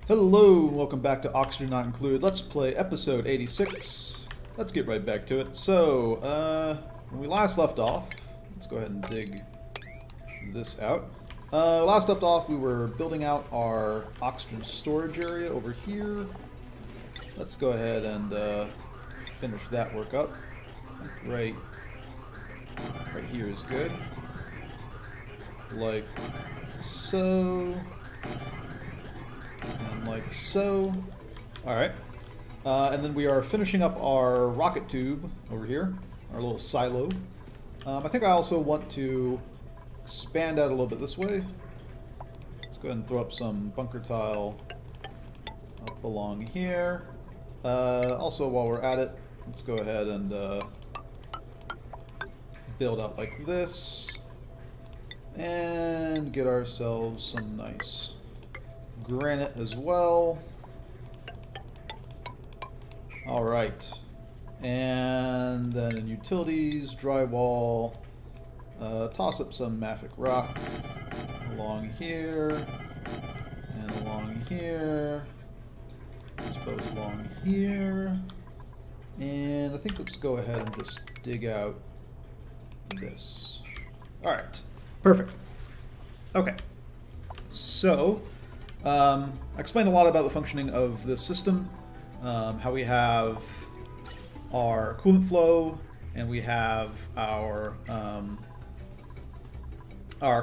Hello, welcome back to Oxygen Not Included. Let's play episode 86. Let's get right back to it. So, when we last left off, let's go ahead and dig this out. Last left off, we were building out our oxygen storage area over here. Let's go ahead and finish that work up. Right here is good. Like so. And like so. Alright. And then we are finishing up our rocket tube over here. Our little silo. I think I also want to expand out a little bit this way. Let's go ahead and throw up some bunker tile up along here. Also, while we're at it, let's go ahead and build out like this. And get ourselves some nice granite as well. Alright. And then in utilities, drywall, toss up some mafic rock along here, and along here, I suppose along here, and I think let's go ahead and just dig out this. Alright, perfect. Okay, so I explained a lot about the functioning of this system, how we have our coolant flow, and we have our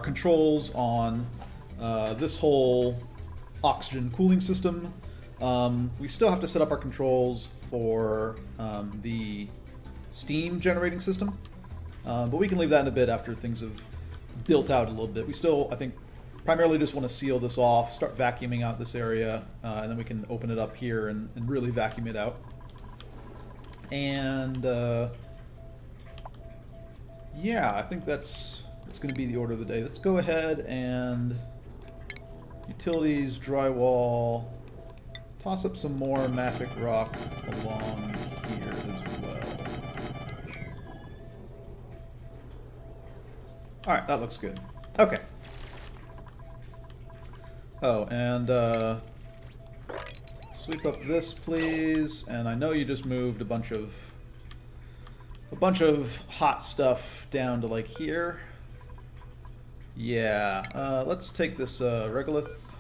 controls on this whole oxygen cooling system. We still have to set up our controls for the steam generating system, but we can leave that in a bit after things have built out a little bit. We still, I think, primarily just want to seal this off, start vacuuming out this area, and then we can open it up here and really vacuum it out. And yeah, I think that's going to be the order of the day. Let's go ahead and utilities, drywall, toss up some more mafic rock along here as well. Alright, that looks good. Okay. Oh, and sweep up this, please. And I know you just moved a bunch of hot stuff down to like here. Yeah. Let's take this regolith.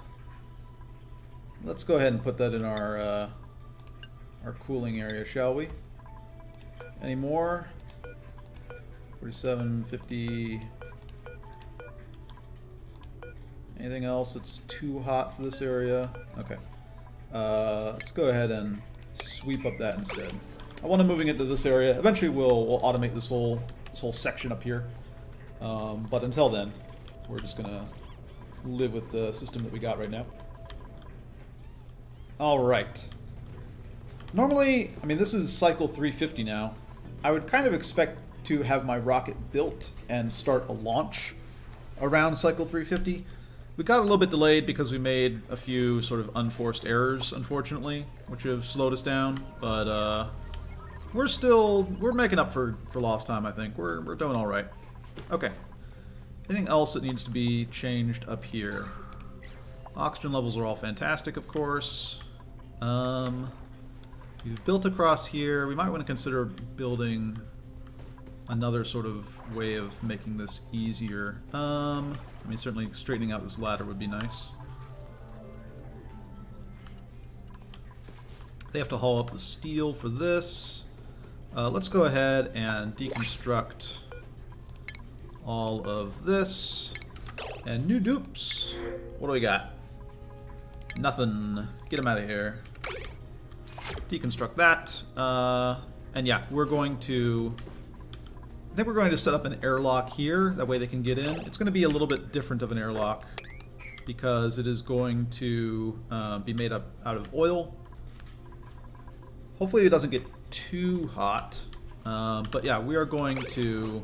Let's go ahead and put that in our cooling area, shall we? Any more? 47, 50. Anything else that's too hot for this area? Okay. Let's go ahead and sweep up that instead. I want to moving into this area. Eventually we'll automate this whole section up here. But until then, we're just gonna live with the system that we got right now. Alright. Normally, I mean, this is cycle 350 now. I would kind of expect to have my rocket built and start a launch around cycle 350. We got a little bit delayed because we made a few sort of unforced errors, unfortunately, which have slowed us down. But we're making up for lost time, I think. We're doing all right. Okay. Anything else that needs to be changed up here? Oxygen levels are all fantastic, of course. We've built across here. We might want to consider building another sort of way of making this easier. I mean, certainly straightening out this ladder would be nice. They have to haul up the steel for this. Let's go ahead and deconstruct all of this. And new dupes. What do we got? Nothing. Get them out of here. Deconstruct that. And yeah, we're going to... I think we're going to set up an airlock here, that way they can get in. It's going to be a little bit different of an airlock because it is going to be made up out of oil. Hopefully it doesn't get too hot. But yeah, we are going to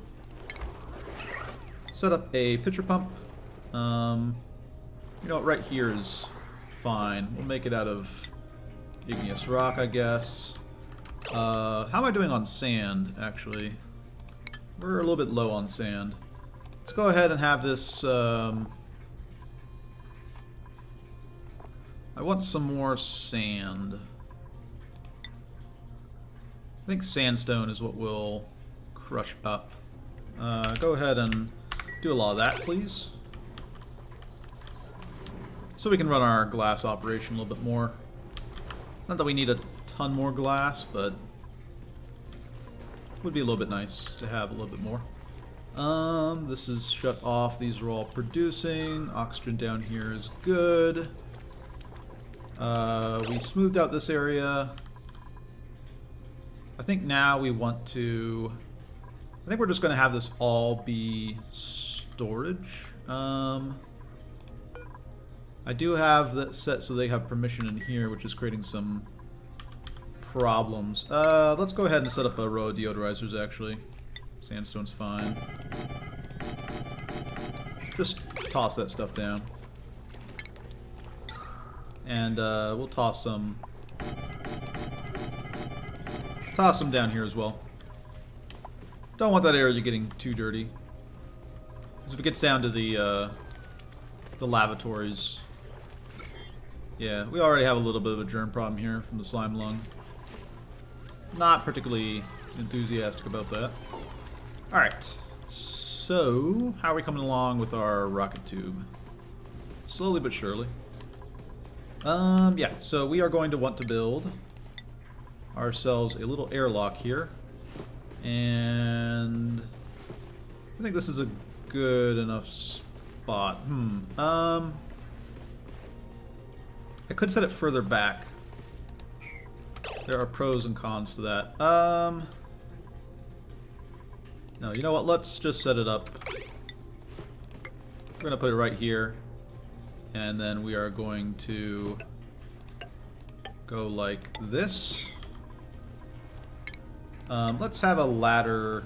set up a pitcher pump. You know, right here is fine. We'll make it out of igneous rock, I guess. How am I doing on sand, actually? We're a little bit low on sand. Let's go ahead and have this I want some more sand. I think sandstone is what we'll crush up. Go ahead and do a lot of that, please. So we can run our glass operation a little bit more. Not that we need a ton more glass, but it would be a little bit nice to have a little bit more. This is shut off. These are all producing. Oxygen down here is good. We smoothed out this area. I think now we want to... I think we're just going to have this all be storage. I do have that set so they have permission in here, which is creating some problems. Let's go ahead and set up a row of deodorizers, actually. Sandstone's fine. Just toss that stuff down. And we'll toss some down here as well. Don't want that area getting too dirty. Because if it gets down to the lavatories... Yeah, we already have a little bit of a germ problem here from the slime lung. Not particularly enthusiastic about that. Alright, so how are we coming along with our rocket tube? Slowly but surely. Yeah, so we are going to want to build ourselves a little airlock here. And I think this is a good enough spot. I could set it further back. There are pros and cons to that. No, you know what? Let's just set it up. We're going to put it right here. And then we are going to go like this. Let's have a ladder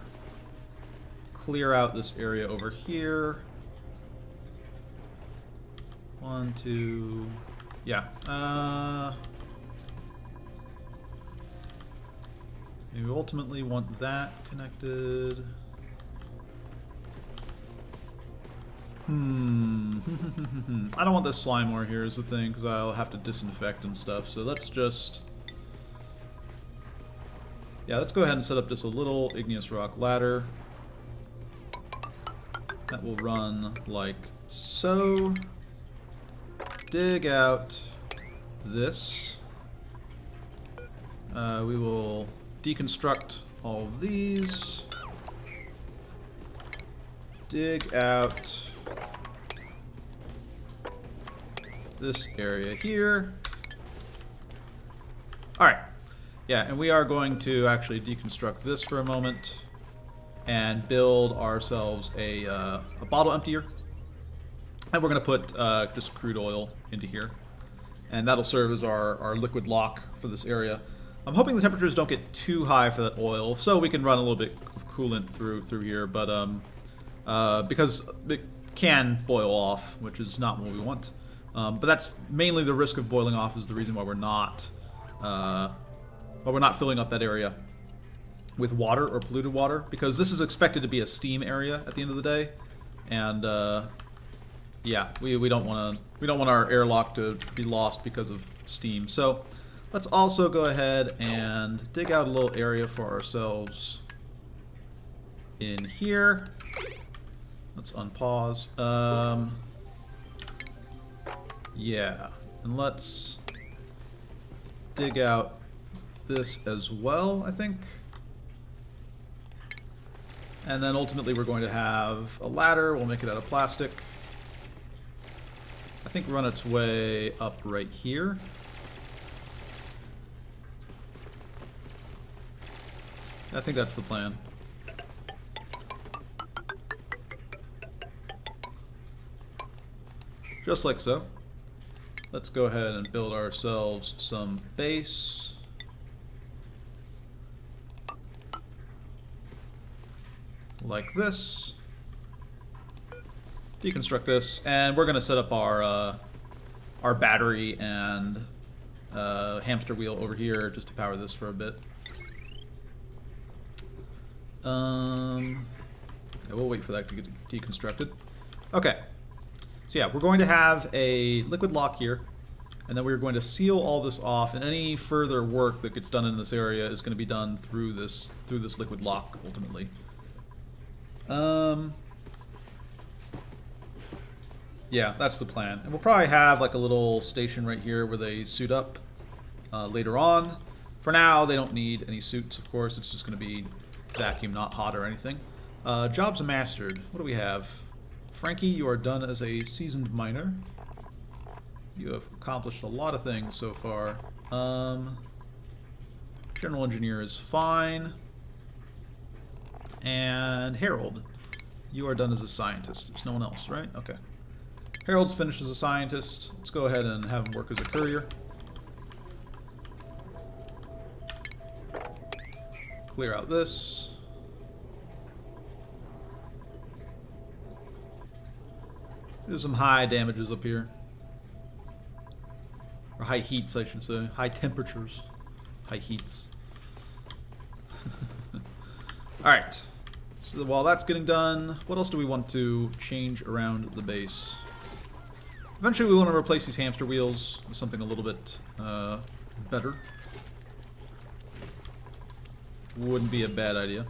clear out this area over here. 1, 2... Yeah. We ultimately want that connected. I don't want this slime ore here is the thing, because I'll have to disinfect and stuff. So let's just... Yeah, let's go ahead and set up just a little igneous rock ladder. That will run like so. Dig out this. We will deconstruct all of these. Dig out this area here. Alright. Yeah, and we are going to actually deconstruct this for a moment and build ourselves a bottle emptier. And we're going to put just crude oil into here. And that'll serve as our liquid lock for this area. I'm hoping the temperatures don't get too high for that oil, so we can run a little bit of coolant through here. But because it can boil off, which is not what we want. But that's mainly the risk of boiling off is the reason why we're not filling up that area with water or polluted water, because this is expected to be a steam area at the end of the day, and yeah, we don't want our airlock to be lost because of steam. So let's also go ahead and dig out a little area for ourselves in here. Let's unpause. Yeah, and let's dig out this as well, I think. And then ultimately we're going to have a ladder. We'll make it out of plastic. I think run its way up right here. I think that's the plan. Just like so. Let's go ahead and build ourselves some base. Like this. Deconstruct this, and we're going to set up our battery and hamster wheel over here just to power this for a bit. Yeah, we'll wait for that to get deconstructed. Okay. So yeah, we're going to have a liquid lock here And then we're going to seal all this off, and any further work that gets done in this area is going to be done through this liquid lock, ultimately. Yeah, that's the plan. And we'll probably have like a little station right here where they suit up later on. For now, they don't need any suits, of course. It's just going to be vacuum, not hot or anything. Jobs mastered. What do we have? Frankie, you are done as a seasoned miner. You have accomplished a lot of things so far. General engineer is fine. And Harold, you are done as a scientist. There's no one else, right? Okay. Harold's finished as a scientist. Let's go ahead and have him work as a courier. Clear out this. There's some high damages up here. Or high heats, I should say. High temperatures. High heats. Alright. So while that's getting done, what else do we want to change around the base? Eventually we want to replace these hamster wheels with something a little bit better. Wouldn't be a bad idea.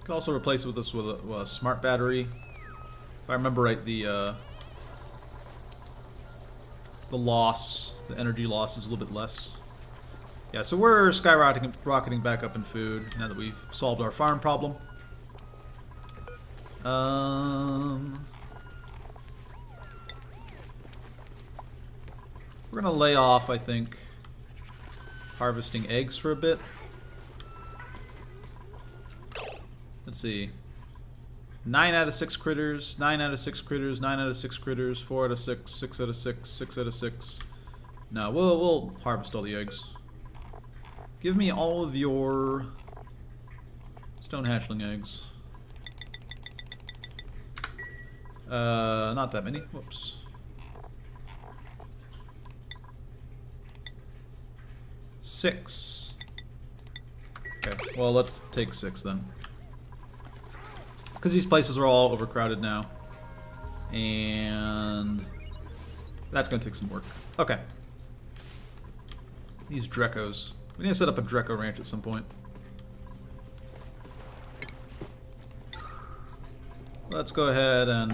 Could also replace with this with a smart battery. If I remember right, the loss, the energy loss is a little bit less. Yeah, so we're rocketing back up in food now that we've solved our farm problem. We're gonna lay off, I think, harvesting eggs for a bit. Let's see. 9 out of 6 critters, 9 out of 6 critters, 9 out of 6 critters, 4 out of 6, 6 out of 6, 6 out of 6. No, we'll harvest all the eggs. Give me all of your stone hatchling eggs. Not that many. Whoops. Six. Okay, well, let's take 6 then. Because these places are all overcrowded now. And that's going to take some work. Okay. These Drecos. We need to set up a Dreco ranch at some point. Let's go ahead and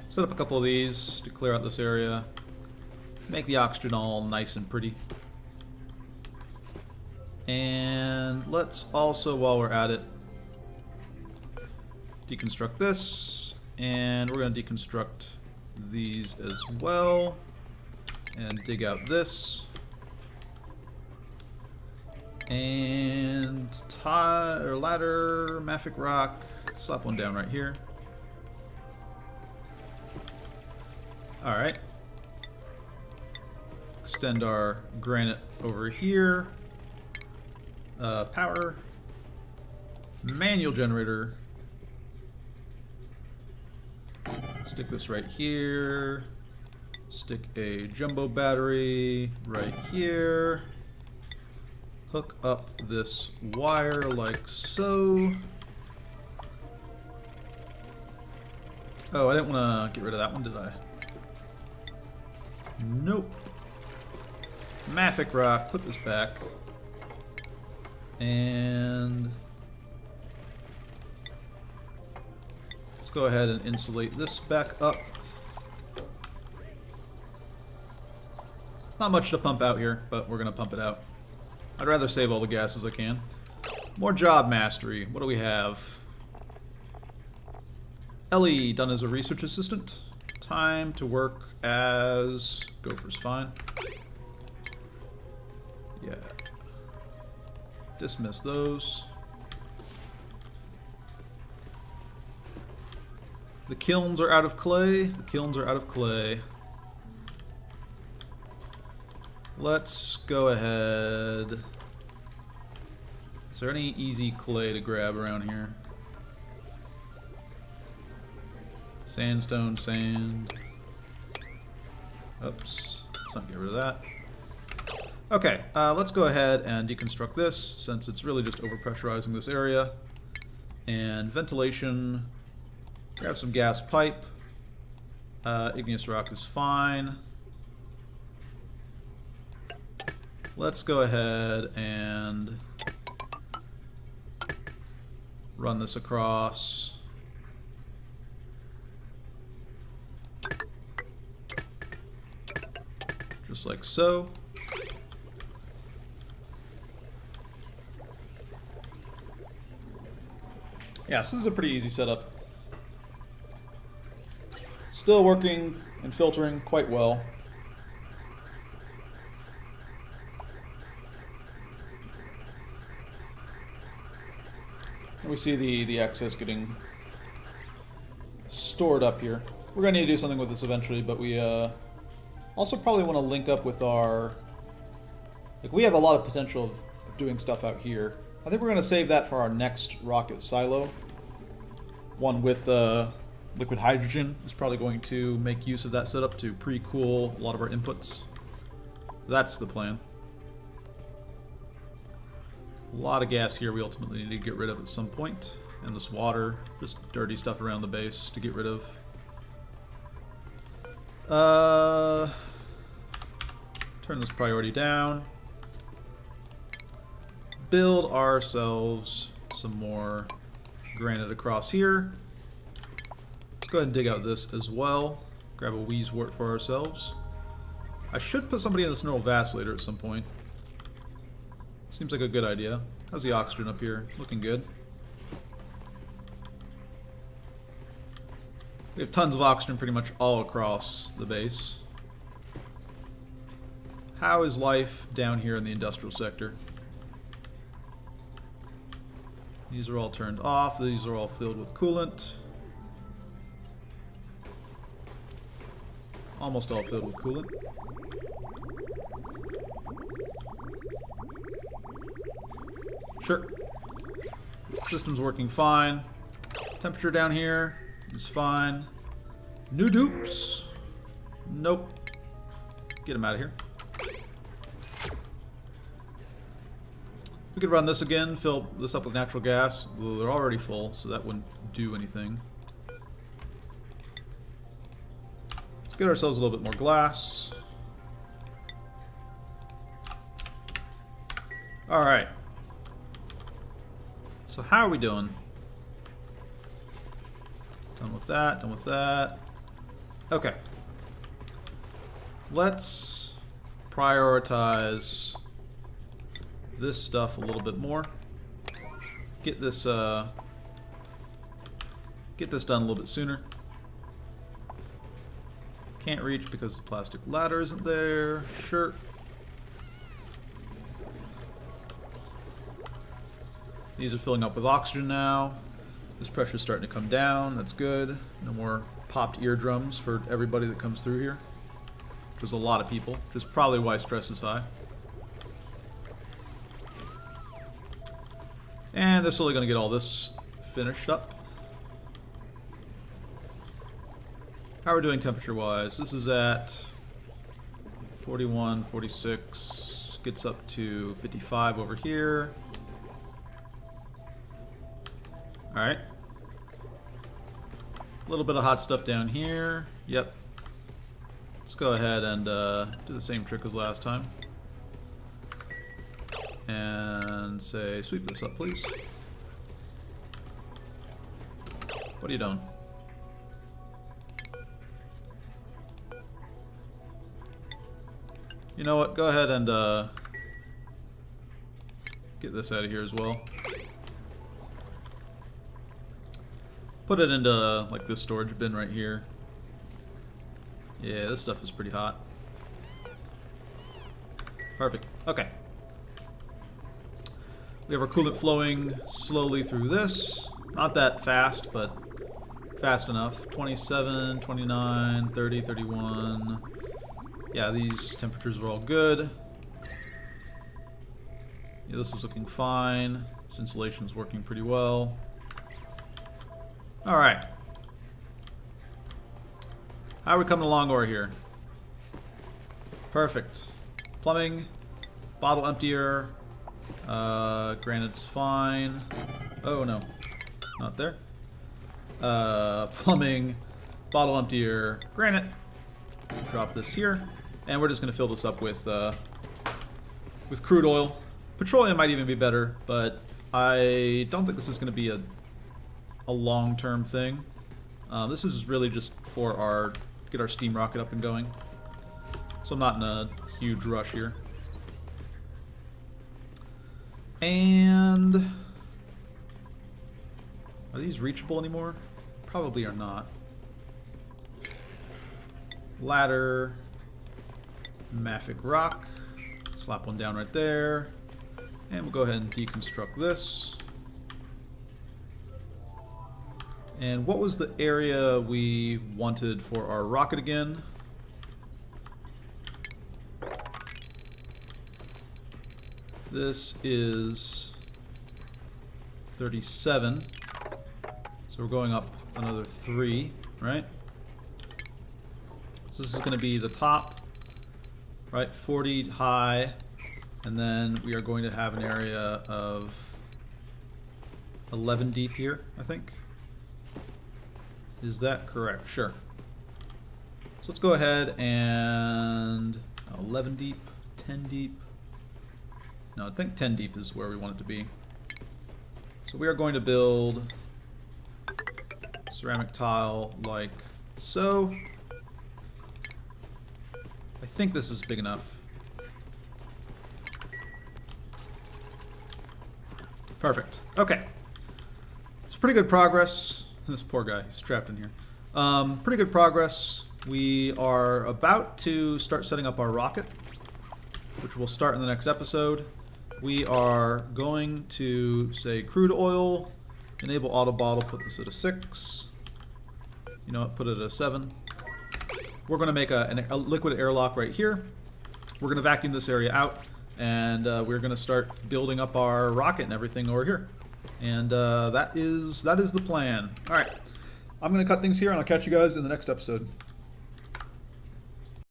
set up a couple of these to clear out this area. Make the oxygen all nice and pretty. And let's also, while we're at it, deconstruct this. And we're going to deconstruct these as well. And dig out this. And ladder, mafic rock. Slap one down right here. Alright. Extend our granite over here. Power. Manual generator. Stick this right here. Stick a jumbo battery right here. Hook up this wire like so. Oh, I didn't want to get rid of that one, did I? Nope. Mafic rock, put this back. And let's go ahead and insulate this back up. Not much to pump out here, but we're going to pump it out. I'd rather save all the gas as I can. More job mastery. What do we have? Ellie, done as a research assistant. Time to work as... Gopher's fine. Yeah. Dismiss those. The kilns are out of clay. The kilns are out of clay. Let's go ahead. Is there any easy clay to grab around here? Sandstone, sand. Oops. Let's not get rid of that. Okay, let's go ahead and deconstruct this since it's really just overpressurizing this area. And ventilation. Grab some gas pipe. Igneous rock is fine. Let's go ahead and run this across. Just like so. Yeah, so this is a pretty easy setup. Still working and filtering quite well. And we see the excess getting stored up here. We're going to need to do something with this eventually, but we also probably want to link up with our... Like, we have a lot of potential of doing stuff out here. I think we're going to save that for our next rocket silo. One with liquid hydrogen is probably going to make use of that setup to pre-cool a lot of our inputs. That's the plan. A lot of gas here we ultimately need to get rid of at some point. And this water, just dirty stuff around the base to get rid of. Turn this priority down. Build ourselves some more granite across here. Let's go ahead and dig out this as well. Grab a Wheezewort for ourselves. I should put somebody in this neural vacillator at some point. Seems like a good idea. How's the oxygen up here? Looking good. We have tons of oxygen pretty much all across the base. How is life down here in the industrial sector? These are all turned off. These are all filled with coolant. Almost all filled with coolant. Sure. System's working fine. Temperature down here is fine. New dupes. Nope. Get them out of here. We could run this again, fill this up with natural gas. Well, they're already full, so that wouldn't do anything. Let's get ourselves a little bit more glass. Alright. So how are we doing? Done with that, done with that. Okay. Let's prioritize this stuff a little bit more. Get this done a little bit sooner. Can't reach because the plastic ladder isn't there. Sure. These are filling up with oxygen now. This pressure's starting to come down. That's good. No more popped eardrums for everybody that comes through here, which is a lot of people, which is probably why stress is high. And they're slowly going to get all this finished up. How are we doing temperature-wise? This is at 41, 46, gets up to 55 over here. Alright. A little bit of hot stuff down here. Yep. Let's go ahead and do the same trick as last time. And say, sweep this up, please. What are you doing? You know what? Go ahead and get this out of here as well. Put it into like this storage bin right here. Yeah, this stuff is pretty hot. Perfect. Okay. We have our coolant flowing slowly through this. Not that fast, but fast enough. 27, 29, 30, 31. Yeah, these temperatures are all good. Yeah, this is looking fine. This insulation's working pretty well. Alright. How are we coming along over here? Perfect. Plumbing. Bottle emptier. Granite's fine. Oh no. Not there. Plumbing. bottle emptier, granite. Drop this here, and we're just going to fill this up with crude oil. Petroleum might even be better, but I don't think this is going to be a long-term thing. This is really just for get our steam rocket up and going. So I'm not in a huge rush here. And are these reachable anymore? Probably are not. Ladder, mafic rock, slap one down right there, and we'll go ahead and deconstruct this. And what was the area we wanted for our rocket again? This is 37, so we're going up another 3, right? So this is going to be the top, right, 40 high, and then we are going to have an area of 11 deep here, I think. Is that correct? Sure. So let's go ahead and 11 deep, 10 deep. No, I think 10 deep is where we want it to be. So we are going to build ceramic tile like so. I think this is big enough. Perfect. Okay. It's pretty good progress. This poor guy, he's trapped in here. Pretty good progress. We are about to start setting up our rocket, which will start in the next episode. We are going to say crude oil, enable auto bottle, put this at a 6. You know what, put it at a 7. We're going to make a liquid airlock right here. We're going to vacuum this area out, and we're going to start building up our rocket and everything over here. And that is the plan. All right, I'm going to cut things here, and I'll catch you guys in the next episode.